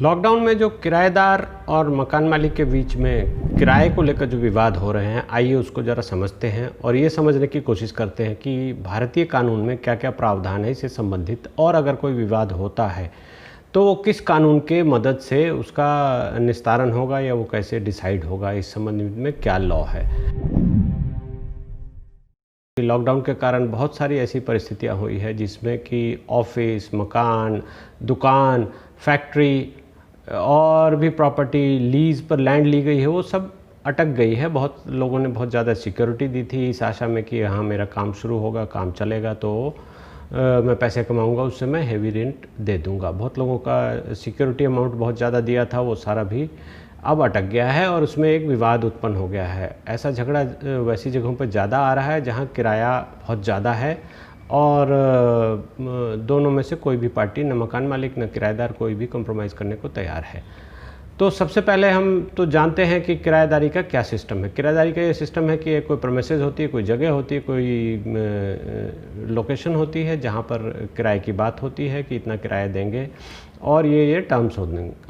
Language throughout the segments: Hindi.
लॉकडाउन में जो किराएदार और मकान मालिक के बीच में किराए को लेकर जो विवाद हो रहे हैं, आइए उसको ज़रा समझते हैं और ये समझने की कोशिश करते हैं कि भारतीय कानून में क्या क्या प्रावधान है इससे संबंधित, और अगर कोई विवाद होता है तो वो किस कानून के मदद से उसका निस्तारण होगा या वो कैसे डिसाइड होगा, इस संबंध में क्या लॉ है। लॉकडाउन के कारण बहुत सारी ऐसी परिस्थितियां हुई है जिसमें कि ऑफिस, मकान, दुकान, फैक्ट्री और भी प्रॉपर्टी लीज़ पर लैंड ली गई है, वो सब अटक गई है। बहुत लोगों ने बहुत ज़्यादा सिक्योरिटी दी थी इस आशा में कि हाँ मेरा काम शुरू होगा, काम चलेगा तो मैं पैसे कमाऊंगा, उससे मैं हेवी रेंट दे दूंगा। बहुत लोगों का सिक्योरिटी अमाउंट बहुत ज़्यादा दिया था, वो सारा भी अब अटक गया है और उसमें एक विवाद उत्पन्न हो गया है। ऐसा झगड़ा वैसी जगहों पर ज़्यादा आ रहा है जहाँ किराया बहुत ज़्यादा है और दोनों में से कोई भी पार्टी, न मकान मालिक न किराएदार, कोई भी कॉम्प्रोमाइज़ करने को तैयार है। तो सबसे पहले हम तो जानते हैं कि किराएदारी का क्या सिस्टम है। किराएदारी का ये सिस्टम है कि कोई प्रेमिसेस होती है, कोई जगह होती है, कोई लोकेशन होती है जहाँ पर किराए की बात होती है कि इतना किराया देंगे और ये टर्म्स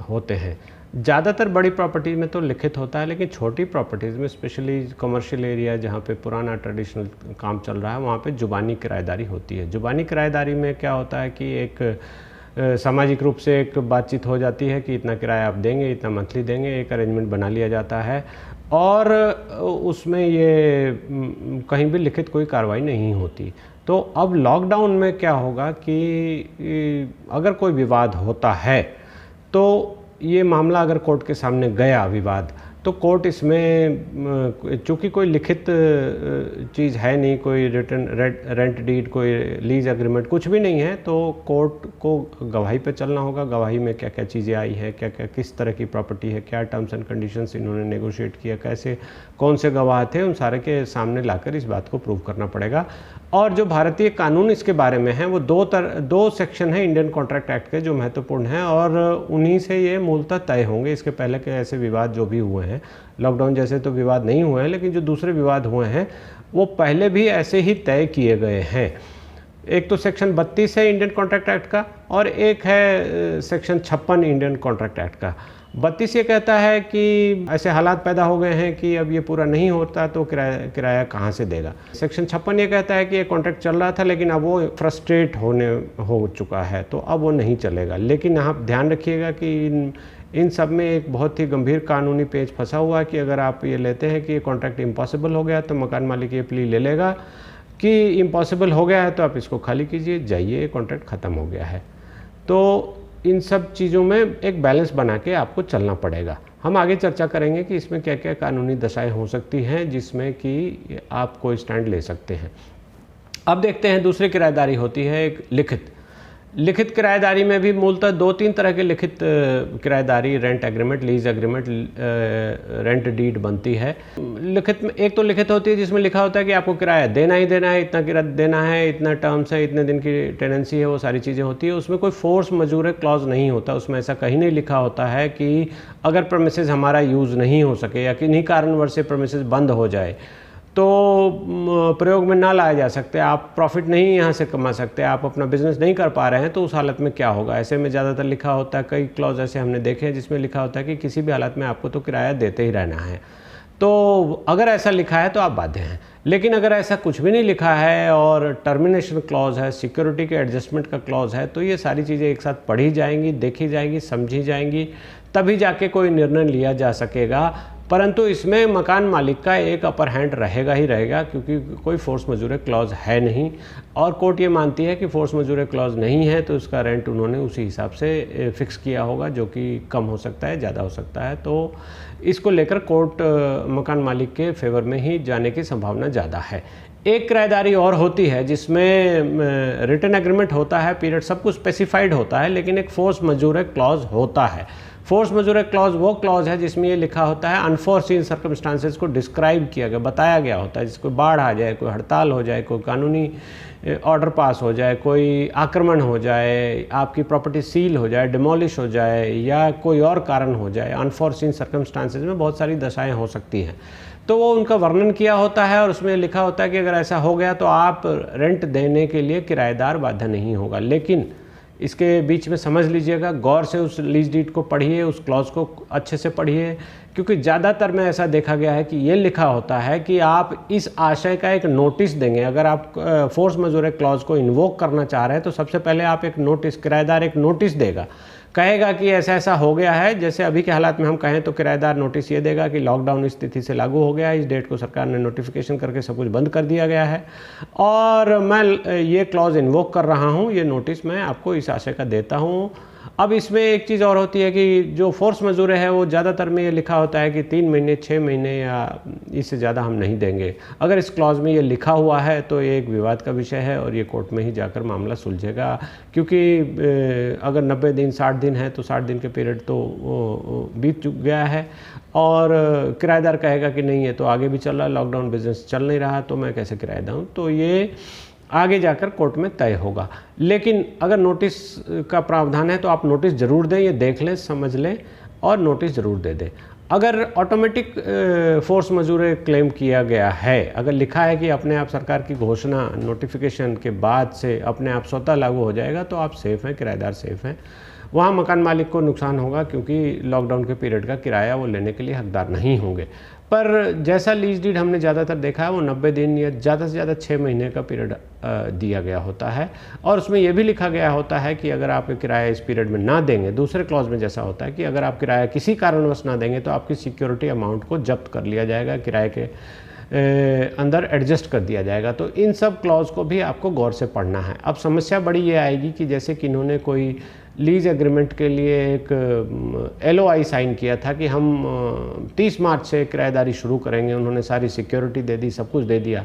होते हैं। ज़्यादातर बड़ी प्रॉपर्टी में तो लिखित होता है, लेकिन छोटी प्रॉपर्टीज़ में, स्पेशली कमर्शियल एरिया जहाँ पे पुराना ट्रेडिशनल काम चल रहा है, वहाँ पे जुबानी किराएदारी होती है। जुबानी किराएदारी में क्या होता है कि एक सामाजिक रूप से एक बातचीत हो जाती है कि इतना किराया आप देंगे, इतना मंथली देंगे, एक अरेंजमेंट बना लिया जाता है और उसमें ये कहीं भी लिखित कोई कार्रवाई नहीं होती। तो अब लॉकडाउन में क्या होगा कि अगर कोई विवाद होता है तो ये मामला अगर कोर्ट के सामने गया विवाद, तो कोर्ट इसमें चूँकि कोई लिखित चीज़ है नहीं, कोई रिटर्न रेंट डीड, कोई लीज एग्रीमेंट, कुछ भी नहीं है, तो कोर्ट को गवाही पे चलना होगा। गवाही में क्या क्या चीज़ें आई हैं, क्या क्या किस तरह की प्रॉपर्टी है, क्या टर्म्स एंड कंडीशंस इन्होंने नेगोशिएट किया, कैसे, कौन से गवाह थे, उन सारे के सामने लाकर इस बात को प्रूव करना पड़ेगा। और जो भारतीय कानून इसके बारे में है वो दो सेक्शन है इंडियन कॉन्ट्रैक्ट एक्ट के जो महत्वपूर्ण हैं और उन्हीं से ये मूलतः तय होंगे। इसके पहले के ऐसे विवाद जो भी हुए हैं, लॉकडाउन जैसे तो विवाद नहीं हुए हैं, लेकिन जो दूसरे विवाद हुए हैं वो पहले भी ऐसे ही तय किए गए हैं। एक तो सेक्शन 32 है इंडियन कॉन्ट्रैक्ट एक्ट का और एक है सेक्शन 56 इंडियन कॉन्ट्रैक्ट एक्ट का। 32 ये कहता है कि ऐसे हालात पैदा हो गए हैं कि अब ये पूरा नहीं होता तो किराया कहाँ से देगा। सेक्शन 56 ये कहता है कि ये कॉन्ट्रैक्ट चल रहा था लेकिन अब वो फ्रस्ट्रेट हो चुका है तो अब वो नहीं चलेगा। लेकिन आप ध्यान रखिएगा कि इन सब में एक बहुत ही गंभीर कानूनी पेच फंसा हुआ है कि अगर आप ये लेते हैं कि ये कॉन्ट्रैक्ट इम्पॉसिबल हो गया तो मकान मालिक ये प्ली ले लेगा कि इम्पॉसिबल हो गया है तो आप इसको खाली कीजिए, जाइए, ये कॉन्ट्रैक्ट ख़त्म हो गया है। तो इन सब चीज़ों में एक बैलेंस बना के आपको चलना पड़ेगा। हम आगे चर्चा करेंगे कि इसमें क्या क्या कानूनी दशाएं हो सकती हैं जिसमें कि आप कोई स्टैंड ले सकते हैं। अब देखते हैं दूसरी किराएदारी होती है एक लिखित किराएदारी में भी मूलतः 2-3 तरह के लिखित किराएदारी, rent agreement, lease agreement, rent deed बनती है। लिखित में एक तो लिखित होती है जिसमें लिखा होता है कि आपको किराया देना ही देना है, इतना किराया देना है, इतना टर्म्स है, इतने दिन की टेनेंसी है, वो सारी चीज़ें होती है। उसमें कोई फोर्स मजूरे क्लॉज नहीं होता। उसमें ऐसा कहीं नहीं लिखा होता है कि अगर प्रेमिसेस हमारा यूज़ नहीं हो सके या किन्हीं कारणवश से प्रेमिसेस बंद हो जाए तो प्रयोग में ना लाया जा सकते, आप प्रॉफिट नहीं यहाँ से कमा सकते, आप अपना बिजनेस नहीं कर पा रहे हैं, तो उस हालत में क्या होगा। ऐसे में ज़्यादातर लिखा होता है, कई क्लॉज ऐसे हमने देखे हैं जिसमें लिखा होता है कि किसी भी हालत में आपको तो किराया देते ही रहना है। तो अगर ऐसा लिखा है तो आप बाध्य हैं। लेकिन अगर ऐसा कुछ भी नहीं लिखा है और टर्मिनेशन क्लॉज है, सिक्योरिटी के एडजस्टमेंट का क्लॉज है, तो ये सारी चीज़ें एक साथ पढ़ी जाएंगी, देखी जाएंगी, समझी जाएंगी, तभी जाके कोई निर्णय लिया जा सकेगा। परंतु इसमें मकान मालिक का एक अपर हैंड रहेगा ही रहेगा, क्योंकि कोई फोर्स मजूरे क्लॉज है नहीं और कोर्ट ये मानती है कि फोर्स मजूरे क्लॉज नहीं है तो उसका रेंट उन्होंने उसी हिसाब से फिक्स किया होगा, जो कि कम हो सकता है, ज़्यादा हो सकता है। तो इसको लेकर कोर्ट मकान मालिक के फेवर में ही जाने की संभावना ज़्यादा है। एक किराएदारी और होती है जिसमें रिटर्न एग्रीमेंट होता है, पीरियड सब कुछ स्पेसिफाइड होता है, लेकिन एक फोर्स मजूरे क्लॉज होता है। फोर्स मजूरे क्लॉज वो क्लॉज है जिसमें ये लिखा होता है अनफोर्सीन सर्कमस्टांसेस को डिस्क्राइब किया गया, बताया गया होता है। जिसको बाढ़ आ जाए, कोई हड़ताल हो जाए, कोई कानूनी ऑर्डर पास हो जाए, कोई आक्रमण हो जाए, आपकी प्रॉपर्टी सील हो जाए, डिमोलिश हो जाए या कोई और कारण हो जाए, अनफोर्सीन सर्कमस्टांसेस में बहुत सारी दशाएं हो सकती हैं। तो वो उनका वर्णन किया होता है और उसमें लिखा होता है कि अगर ऐसा हो गया तो आप रेंट देने के लिए किराएदार बाध्य नहीं होगा। लेकिन इसके बीच में समझ लीजिएगा, गौर से उस लीज डीड को पढ़िए, उस क्लॉज को अच्छे से पढ़िए, क्योंकि ज़्यादातर में ऐसा देखा गया है कि ये लिखा होता है कि आप इस आशय का एक नोटिस देंगे। अगर आप फोर्स मजूरे क्लॉज को इन्वोक करना चाह रहे हैं तो सबसे पहले आप एक नोटिस, किराएदार एक नोटिस देगा, कहेगा कि ऐसा ऐसा हो गया है। जैसे अभी के हालात में हम कहें तो किराएदार नोटिस ये देगा कि लॉकडाउन इस तिथि से लागू हो गया है, इस डेट को सरकार ने नोटिफिकेशन करके सब कुछ बंद कर दिया गया है और मैं ये क्लॉज इन्वोक कर रहा हूँ, ये नोटिस मैं आपको इस आशय का देता हूँ। अब इसमें एक चीज़ और होती है कि जो फोर्स मजूरे है वो ज़्यादातर में ये लिखा होता है कि 3 महीने, 6 महीने या इससे ज़्यादा हम नहीं देंगे। अगर इस क्लॉज में ये लिखा हुआ है तो ये एक विवाद का विषय है और ये कोर्ट में ही जाकर मामला सुलझेगा, क्योंकि अगर 90 दिन 60 दिन है तो 60 दिन के पीरियड तो बीत चुक गया है और किराएदार कहेगा कि नहीं, ये तो आगे भी चल रहा है, लॉकडाउन बिजनेस चल नहीं रहा तो मैं कैसे किराया दूँ, तो ये आगे जाकर कोर्ट में तय होगा। लेकिन अगर नोटिस का प्रावधान है तो आप नोटिस ज़रूर दें, ये देख लें, समझ लें और नोटिस ज़रूर दे दें। अगर ऑटोमेटिक फोर्स मजूरे क्लेम किया गया है, अगर लिखा है कि अपने आप सरकार की घोषणा नोटिफिकेशन के बाद से अपने आप स्वतः लागू हो जाएगा, तो आप सेफ़ हैं, किराएदार सेफ़ हैं। वहाँ मकान मालिक को नुकसान होगा क्योंकि लॉकडाउन के पीरियड का किराया वो लेने के लिए हकदार नहीं होंगे। पर जैसा लीज डीड हमने ज़्यादातर देखा है वो 90 दिन या ज़्यादा से ज़्यादा 6 महीने का पीरियड दिया गया होता है और उसमें यह भी लिखा गया होता है कि अगर आप किराया इस पीरियड में ना देंगे, दूसरे क्लॉज में जैसा होता है कि अगर आप किराया किसी कारणवश ना देंगे तो आपकी सिक्योरिटी अमाउंट को जब्त कर लिया जाएगा, किराए के अंदर एडजस्ट कर दिया जाएगा। तो इन सब क्लॉज को भी आपको गौर से पढ़ना है। अब समस्या बड़ी ये आएगी कि जैसे कि इन्होंने कोई लीज एग्रीमेंट के लिए एक LOI साइन किया था कि हम 30 मार्च से किराएदारी शुरू करेंगे, उन्होंने सारी सिक्योरिटी दे दी, सब कुछ दे दिया,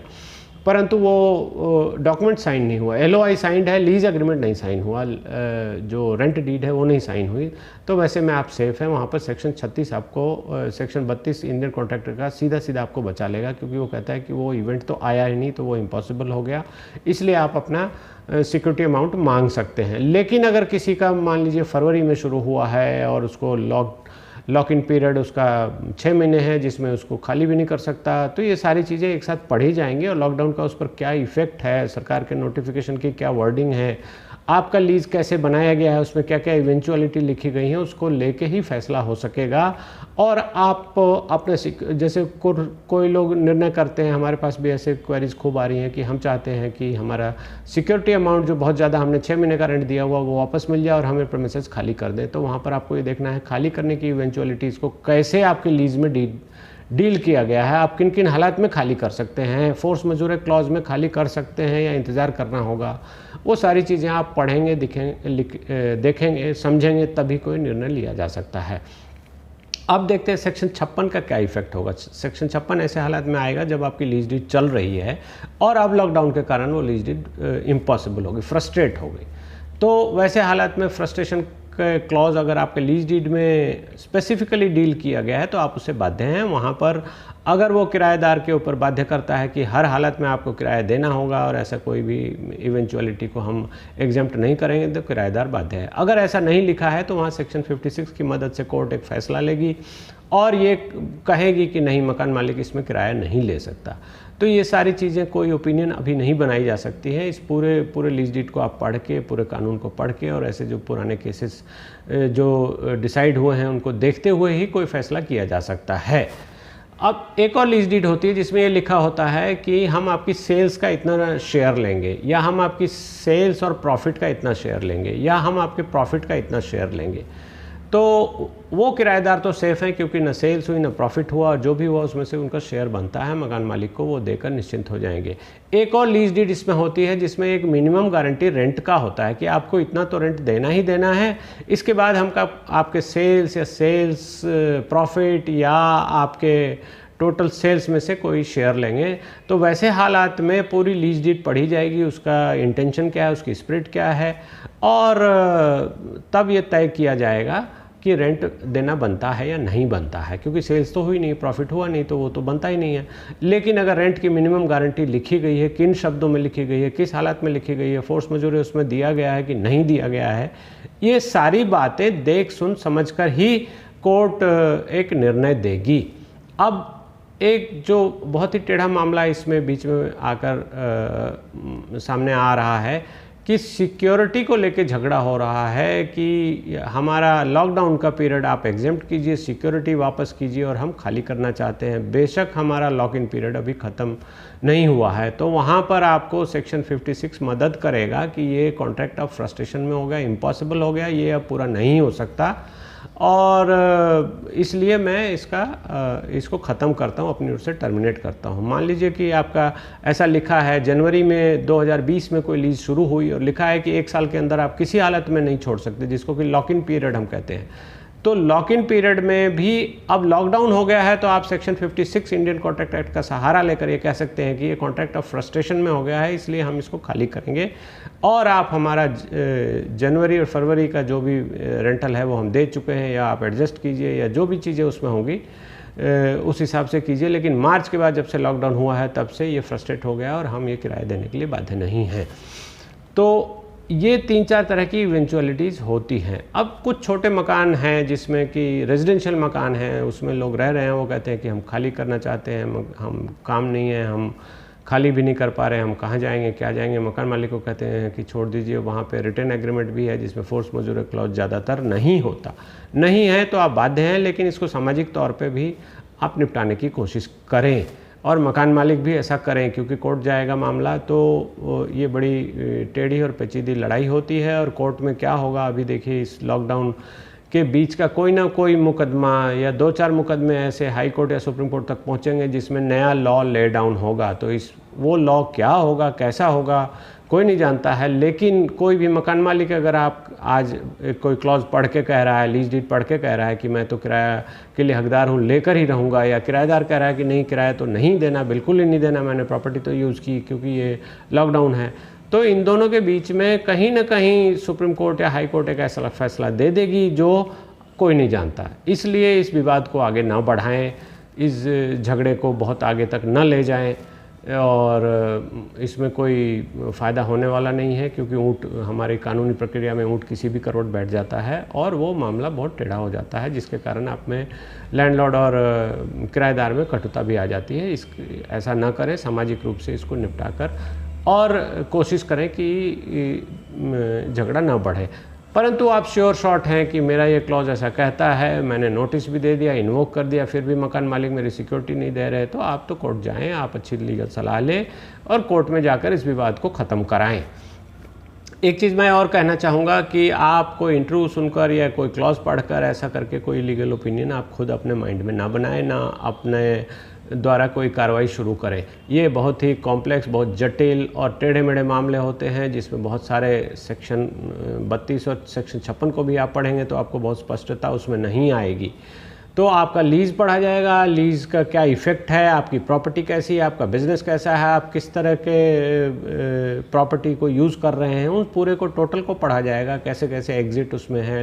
परंतु वो डॉक्यूमेंट साइन नहीं हुआ। LOI साइंड है, लीज एग्रीमेंट नहीं साइन हुआ, जो रेंट डीड है वो नहीं साइन हुई। तो वैसे में आप सेफ़ हैं, वहाँ पर सेक्शन 36 आपको, सेक्शन 32 इंडियन कॉन्ट्रैक्टर का सीधा सीधा आपको बचा लेगा, क्योंकि वो कहता है कि वो इवेंट तो आया ही नहीं, तो वो इम्पॉसिबल हो गया, इसलिए आप अपना सिक्योरिटी अमाउंट मांग सकते हैं। लेकिन अगर किसी का मान लीजिए फरवरी में शुरू हुआ है और उसको लॉक इन पीरियड उसका 6 महीने है जिसमें उसको खाली भी नहीं कर सकता, तो ये सारी चीज़ें एक साथ पढ़ी जाएंगी और लॉकडाउन का उस पर क्या इफ़ेक्ट है, सरकार के नोटिफिकेशन की क्या वर्डिंग है, आपका लीज कैसे बनाया गया है, उसमें क्या क्या इवेंचुअलिटी लिखी गई है, उसको लेके ही फैसला हो सकेगा। और आप अपने जैसे कोई लोग निर्णय करते हैं, हमारे पास भी ऐसे क्वेरीज खूब आ रही हैं कि हम चाहते हैं कि हमारा सिक्योरिटी अमाउंट जो बहुत ज़्यादा हमने 6 महीने का रेंट दिया हुआ वो वापस मिल जाए और हमें प्रेमिसेस खाली कर दें। तो वहाँ पर आपको ये देखना है खाली करने की इवेंचुअलिटीज़ को कैसे आपके लीज में डील किया गया है, आप किन किन हालात में खाली कर सकते हैं, फोर्स मजूरे क्लॉज में खाली कर सकते हैं या इंतज़ार करना होगा, वो सारी चीज़ें आप पढ़ेंगे, देखेंगे, समझेंगे, तभी कोई निर्णय लिया जा सकता है। अब देखते हैं सेक्शन 56 का क्या इफेक्ट होगा। सेक्शन 56 ऐसे हालात में आएगा जब आपकी लीज डीड चल रही है और अब लॉकडाउन के कारण वो लीज डीड इम्पॉसिबल होगी, फ्रस्ट्रेट हो गई। तो वैसे हालात में फ्रस्ट्रेशन क्लॉज अगर आपके लीज डीड में स्पेसिफिकली डील किया गया है तो आप उससे बाध्य हैं। वहाँ पर अगर वो किराएदार के ऊपर बाध्य करता है कि हर हालत में आपको किराया देना होगा और ऐसा कोई भी इवेंचुअलिटी को हम एग्जेम्प्ट नहीं करेंगे तो किराएदार बाध्य है। अगर ऐसा नहीं लिखा है तो वहाँ सेक्शन 56 की मदद से कोर्ट एक फ़ैसला लेगी और ये कहेगी कि नहीं, मकान मालिक इसमें किराया नहीं ले सकता। तो ये सारी चीज़ें कोई ओपिनियन अभी नहीं बनाई जा सकती है। इस पूरे लीज डीड को आप पढ़ के, पूरे कानून को पढ़ के और ऐसे जो पुराने केसेस जो डिसाइड हुए हैं उनको देखते हुए ही कोई फ़ैसला किया जा सकता है। अब एक और लीज डीड होती है जिसमें ये लिखा होता है कि हम आपकी सेल्स का इतना शेयर लेंगे या हम आपकी सेल्स और प्रॉफिट का इतना शेयर लेंगे या हम आपके प्रॉफिट का इतना शेयर लेंगे। तो वो किराएदार तो सेफ़ हैं क्योंकि न सेल्स हुई न प्रॉफिट हुआ और जो भी हुआ उसमें से उनका शेयर बनता है, मकान मालिक को वो देकर निश्चिंत हो जाएंगे। एक और लीज डीड इसमें होती है जिसमें एक मिनिमम गारंटी रेंट का होता है कि आपको इतना तो रेंट देना ही देना है, इसके बाद हम आपके सेल्स या सेल्स प्रॉफिट या आपके टोटल सेल्स में से कोई शेयर लेंगे। तो वैसे हालात में पूरी लीज डीड पढ़ी जाएगी, उसका इंटेंशन क्या है, उसकी स्पिरिट क्या है, और तब ये तय किया जाएगा कि रेंट देना बनता है या नहीं बनता है, क्योंकि सेल्स तो हुई नहीं, प्रॉफिट हुआ नहीं, तो वो तो बनता ही नहीं है। लेकिन अगर रेंट की मिनिमम गारंटी लिखी गई है, किन शब्दों में लिखी गई है, किस हालत में लिखी गई है, फोर्स मजूरे उसमें दिया गया है कि नहीं दिया गया है, ये सारी बातें देख सुन समझकर ही कोर्ट एक निर्णय देगी। अब एक जो बहुत ही टेढ़ा मामला इसमें बीच में आकर सामने आ रहा है कि सिक्योरिटी को लेके झगड़ा हो रहा है कि हमारा लॉकडाउन का पीरियड आप एग्जेम्प्ट कीजिए, सिक्योरिटी वापस कीजिए और हम खाली करना चाहते हैं। बेशक हमारा लॉक इन पीरियड अभी ख़त्म नहीं हुआ है, तो वहाँ पर आपको सेक्शन 56 मदद करेगा कि ये कॉन्ट्रैक्ट ऑफ फ्रस्ट्रेशन में हो गया, इम्पॉसिबल हो गया, ये अब पूरा नहीं हो सकता और इसलिए मैं इसको ख़त्म करता हूँ, अपनी ओर से टर्मिनेट करता हूँ। मान लीजिए कि आपका ऐसा लिखा है जनवरी में 2020 में कोई लीज शुरू हुई और लिखा है कि 1 साल के अंदर आप किसी हालत में नहीं छोड़ सकते, जिसको कि लॉक इन पीरियड हम कहते हैं। तो लॉक इन पीरियड में भी अब लॉकडाउन हो गया है तो आप सेक्शन 56 इंडियन कॉन्ट्रैक्ट एक्ट का सहारा लेकर ये कह सकते हैं कि ये कॉन्ट्रैक्ट ऑफ फ्रस्ट्रेशन में हो गया है, इसलिए हम इसको खाली करेंगे और आप हमारा जनवरी और फरवरी का जो भी रेंटल है वो हम दे चुके हैं, या आप एडजस्ट कीजिए या जो भी चीज़ें उसमें होंगी उस हिसाब से कीजिए। लेकिन मार्च के बाद जब से लॉकडाउन हुआ है तब से ये फ्रस्ट्रेट हो गया और हम ये किराया देने के लिए बाध्य नहीं हैं। तो ये 3-4 तरह की इवेंचुअलिटीज़ होती हैं। अब कुछ छोटे मकान हैं जिसमें कि रेजिडेंशियल मकान हैं, उसमें लोग रह रहे हैं, वो कहते हैं कि हम खाली करना चाहते हैं, हम काम नहीं है, हम खाली भी नहीं कर पा रहे हैं, हम कहाँ जाएंगे क्या जाएंगे। मकान मालिक को कहते हैं कि छोड़ दीजिए, वहाँ पे रिटर्न एग्रीमेंट भी है जिसमें फोर्स मजूर क्लॉज ज़्यादातर नहीं होता। नहीं है तो आप बाध्य हैं, लेकिन इसको सामाजिक तौर पर भी आप निपटाने की कोशिश करें और मकान मालिक भी ऐसा करें, क्योंकि कोर्ट जाएगा मामला तो ये बड़ी टेढ़ी और पेचीदी लड़ाई होती है। और कोर्ट में क्या होगा अभी देखिए, इस लॉकडाउन के बीच का कोई ना कोई मुकदमा या 2-4 मुकदमे ऐसे हाई कोर्ट या सुप्रीम कोर्ट तक पहुंचेंगे जिसमें नया लॉ ले डाउन होगा। तो वो लॉ क्या होगा, कैसा होगा, कोई नहीं जानता है। लेकिन कोई भी मकान मालिक अगर आप आज कोई क्लॉज पढ़ के कह रहा है, लीज डीड पढ़ के कह रहा है कि मैं तो किराया के लिए हकदार हूँ, लेकर ही रहूँगा, या किराएदार कह रहा है कि नहीं किराया तो नहीं देना, बिल्कुल ही नहीं देना, मैंने प्रॉपर्टी तो यूज़ की क्योंकि ये लॉकडाउन है, तो इन दोनोों के बीच में कहीं ना कहीं सुप्रीम कोर्ट या हाई कोर्ट एक ऐसा फैसला दे देगी जो कोई नहीं जानता। इसलिए इस विवाद को आगे ना बढ़ाएं, इस झगड़े को बहुत आगे तक न ले जाएं और इसमें कोई फ़ायदा होने वाला नहीं है, क्योंकि ऊँट हमारी कानूनी प्रक्रिया में ऊँट किसी भी करवट बैठ जाता है और वो मामला बहुत टेढ़ा हो जाता है, जिसके कारण आप में लैंडलॉर्ड और किराएदार में कटुता भी आ जाती है। ऐसा ना करें, सामाजिक रूप से इसको निपटा कर और कोशिश करें कि झगड़ा ना बढ़े। परंतु आप श्योर शॉट हैं कि मेरा ये क्लॉज ऐसा कहता है, मैंने नोटिस भी दे दिया, इन्वोक कर दिया, फिर भी मकान मालिक मेरी सिक्योरिटी नहीं दे रहे, तो आप तो कोर्ट जाएं, आप अच्छी लीगल सलाह लें और कोर्ट में जाकर इस विवाद को ख़त्म कराएं। एक चीज़ मैं और कहना चाहूँगा कि आप कोई इंटरव्यू सुनकर या कोई क्लॉज पढ़कर ऐसा करके कोई लीगल ओपिनियन आप खुद अपने माइंड में ना बनाएं, ना अपने द्वारा कोई कार्रवाई शुरू करें। ये बहुत ही कॉम्प्लेक्स, बहुत जटिल और टेढ़े मेढ़े मामले होते हैं, जिसमें बहुत सारे सेक्शन 32 और सेक्शन 56 को भी आप पढ़ेंगे तो आपको बहुत स्पष्टता उसमें नहीं आएगी। तो आपका लीज़ पढ़ा जाएगा, लीज़ का क्या इफ़ेक्ट है, आपकी प्रॉपर्टी कैसी है, आपका बिज़नेस कैसा है, आप किस तरह के प्रॉपर्टी को यूज़ कर रहे हैं, उन पूरे को टोटल को पढ़ा जाएगा, कैसे कैसे एग्ज़िट उसमें है,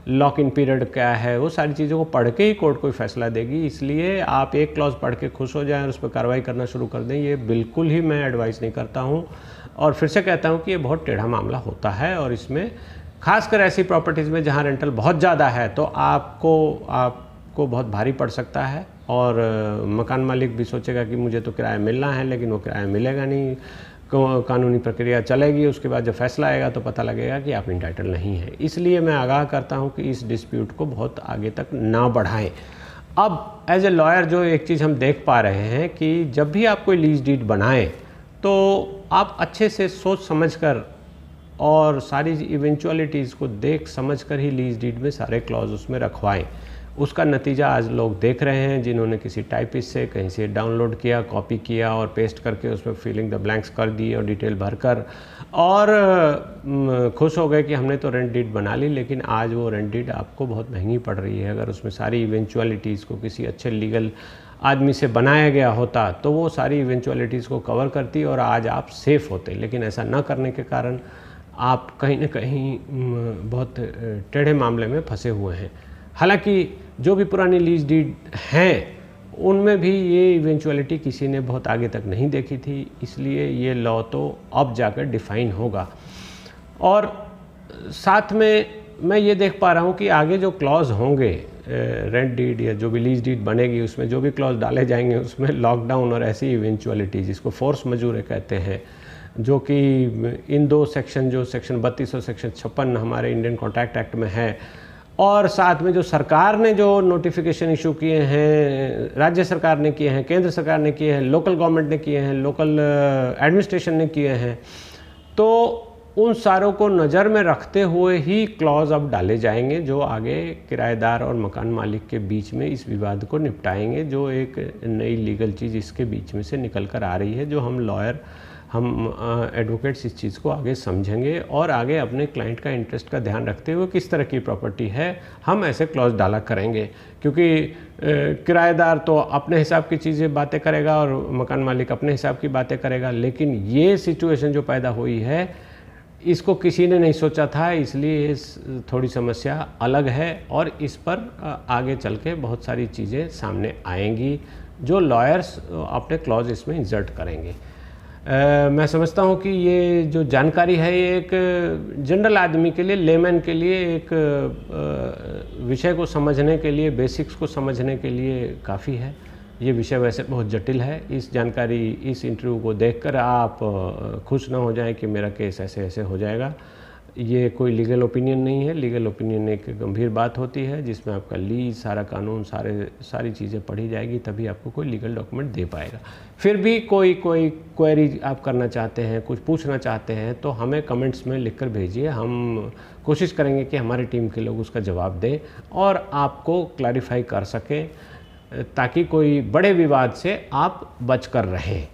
लॉक इन पीरियड क्या है, वो सारी चीज़ों को पढ़ के ही कोर्ट कोई फैसला देगी। इसलिए आप एक क्लॉज पढ़ के खुश हो जाएं और उस पर कार्रवाई करना शुरू कर दें, ये बिल्कुल ही मैं एडवाइस नहीं करता हूँ। और फिर से कहता हूँ कि ये बहुत टेढ़ा मामला होता है और इसमें खासकर ऐसी प्रॉपर्टीज़ में जहाँ रेंटल बहुत ज़्यादा है तो आपको बहुत भारी पड़ सकता है और मकान मालिक भी सोचेगा कि मुझे तो किराया मिलना है, लेकिन वो किराया मिलेगा नहीं, कानूनी प्रक्रिया चलेगी, उसके बाद जब फैसला आएगा तो पता लगेगा कि आप इंटाइटल नहीं हैं। इसलिए मैं आगाह करता हूं कि इस डिस्प्यूट को बहुत आगे तक ना बढ़ाएं। अब एज ए लॉयर जो एक चीज़ हम देख पा रहे हैं कि जब भी आप कोई लीज डीड बनाएं तो आप अच्छे से सोच समझकर और सारी इवेंचुअलिटीज़ को देख समझकर ही लीज डीड में सारे क्लॉज उसमें रखवाएं। उसका नतीजा आज लोग देख रहे हैं, जिन्होंने किसी टाइपिस्ट से कहीं से डाउनलोड किया, कॉपी किया और पेस्ट करके उसमें फिलिंग द ब्लैंक्स कर दिए और डिटेल भरकर और खुश हो गए कि हमने तो रेंट डीड बना ली, लेकिन आज वो रेंट डीड आपको बहुत महंगी पड़ रही है। अगर उसमें सारी इवेंचुअलिटीज़ को किसी अच्छे लीगल आदमी से बनाया गया होता तो वो सारी इवेंचुअलिटीज़ को कवर करती और आज आप सेफ़ होते, लेकिन ऐसा न करने के कारण आप कहीं ना कहीं बहुत टेढ़े मामले में फंसे हुए हैं। हालांकि जो भी पुरानी लीज डीड हैं उनमें भी ये इवेंचुअलिटी किसी ने बहुत आगे तक नहीं देखी थी, इसलिए ये लॉ तो अब जाकर डिफ़ाइन होगा। और साथ में मैं ये देख पा रहा हूँ कि आगे जो क्लॉज होंगे रेंट डीड या जो भी लीज डीड बनेगी उसमें जो भी क्लॉज डाले जाएंगे उसमें लॉकडाउन और ऐसी इवेंचुअलिटी जिसको फोर्स मजूरे कहते हैं जो कि इन दो सेक्शन, जो सेक्शन 32 और सेक्शन 56 हमारे इंडियन कॉन्ट्रैक्ट एक्ट में है, और साथ में जो सरकार ने जो नोटिफिकेशन इशू किए हैं, राज्य सरकार ने किए हैं, केंद्र सरकार ने किए हैं, लोकल गवर्नमेंट ने किए हैं, लोकल एडमिनिस्ट्रेशन ने किए हैं, तो उन सारों को नज़र में रखते हुए ही क्लॉज अब डाले जाएंगे जो आगे किराएदार और मकान मालिक के बीच में इस विवाद को निपटाएंगे, जो एक नई लीगल चीज़ इसके बीच में से निकल कर आ रही है, जो हम लॉयर, हम एडवोकेट्स इस चीज़ को आगे समझेंगे और आगे अपने क्लाइंट का इंटरेस्ट का ध्यान रखते हुए किस तरह की प्रॉपर्टी है हम ऐसे क्लॉज डाला करेंगे। क्योंकि किराएदार तो अपने हिसाब की चीज़ें बातें करेगा और मकान मालिक अपने हिसाब की बातें करेगा, लेकिन ये सिचुएशन जो पैदा हुई है इसको किसी ने नहीं सोचा था, इसलिए थोड़ी समस्या अलग है और इस पर आगे चल के बहुत सारी चीज़ें सामने आएंगी जो लॉयर्स अपने क्लॉज इसमें इंसर्ट करेंगे। मैं समझता हूँ कि ये जो जानकारी है ये एक जनरल आदमी के लिए, लेमैन के लिए, एक विषय को समझने के लिए, बेसिक्स को समझने के लिए काफ़ी है। ये विषय वैसे बहुत जटिल है। इस जानकारी, इस इंटरव्यू को देखकर आप खुश ना हो जाएं कि मेरा केस ऐसे ऐसे हो जाएगा। ये कोई लीगल ओपिनियन नहीं है। लीगल ओपिनियन एक गंभीर बात होती है जिसमें आपका लीज, सारा कानून, सारी चीज़ें पढ़ी जाएगी, तभी आपको कोई लीगल डॉक्यूमेंट दे पाएगा। फिर भी कोई क्वेरी आप करना चाहते हैं, कुछ पूछना चाहते हैं, तो हमें कमेंट्स में लिखकर भेजिए। हम कोशिश करेंगे कि हमारी टीम के लोग उसका जवाब दें और आपको क्लैरिफाई कर सकें, ताकि कोई बड़े विवाद से आप बच कर रहें।